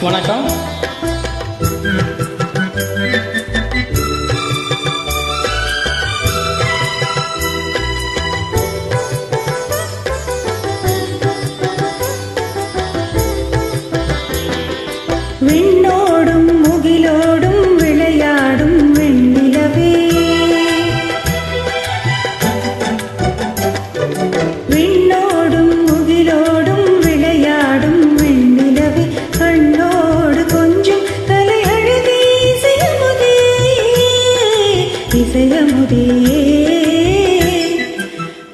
வணக்கம். விண்ணோடும் முகிலோடும் விளையாடும் வெண்ணிலவே, விண்ணோடும் முகிலோடும் விளையாடும் வெண்ணிலவே, கண்ணோடு கொஞ்சம் தலையழுதி இசையமுதே இசையமுதே.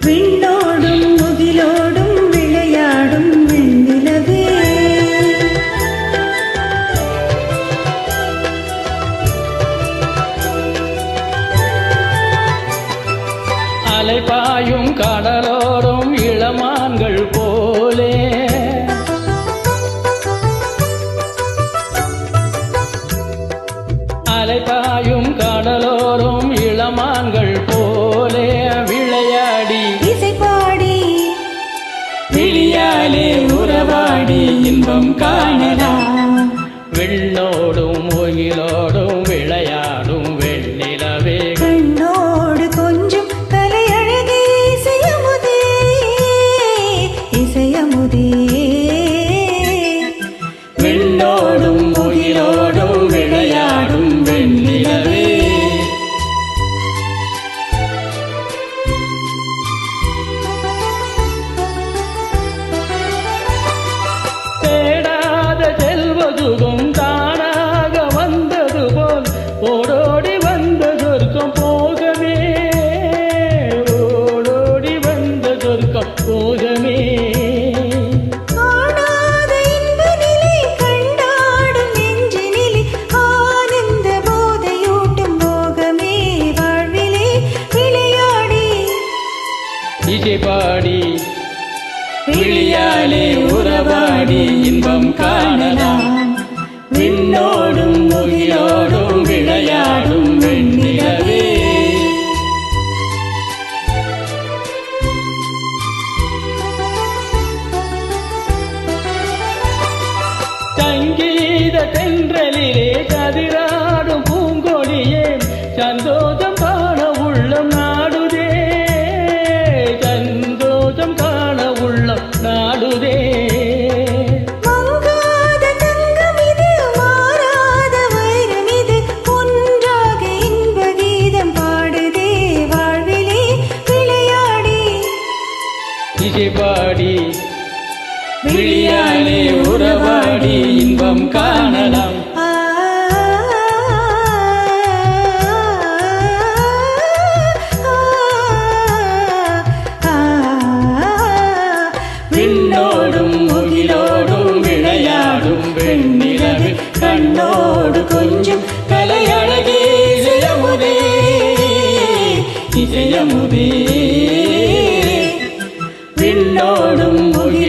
விண்ணோடும் முகிலோடும் விளையாடும் வெண்ணிலவே, அலைபாயும் கடலோரும் இளமான்கள் போலே, அலைபாயும் கடலோரும் இளமான்கள் போலே விளையாடி இசைப்பாடி விழியாலே உறவாடி இன்பம் காணலாம். விண்ணோடும் முகிலோடும் விளையாடும் வெண்ணிலவே, கண்ணோடு கொஞ்சம் தலையழகே இசையமுதே இசையமுதே. விண்ணோடும் முகிலோடும் விளையாடும் வெண்ணிலவே. தேடாத செல்வதுகும் தானாக வந்தது போல் ஓடோடி வந்த சொர்க்கம் போகவே, ஓடோடி வந்த சொர்க்கம் போகவே. காணாத இன்ப நிலை கண்டாடும் நெஞ்சினிலே, ஆனந்த போதையூட்டும் போகமே வாழ்விலே விளையாடி இசைபாடி விழியாலே உறவாடி இன்பம் காணலாம். விண்ணோடும் முகிலோடும் விளையாடும் வெண்ணிலவே. சங்கீத தென்றலிலே கதிராடும் பூங்கொடியே, சந்தோஷம் காண உள்ளம் நாடுதே, சந்தோஷம் காண உள்ளம் நாடுதே. மங்காத தங்கம் இது, மாறாத வைரம் இது, ஒன்றாக இன்ப கீதம் பாடுதே வாழ்விலே விளையாடி இசைபாடி விழியாலே உறவாடி இன்பம் காணலாம். ஆ விண்ணோடும் முகிலோடும் விளையாடும் வெண்ணிலவே, கண்ணோடு கொஞ்சம் கலையழகே இசையமுதே இசையமுதே. விண்ணோடும் முகிலோடும்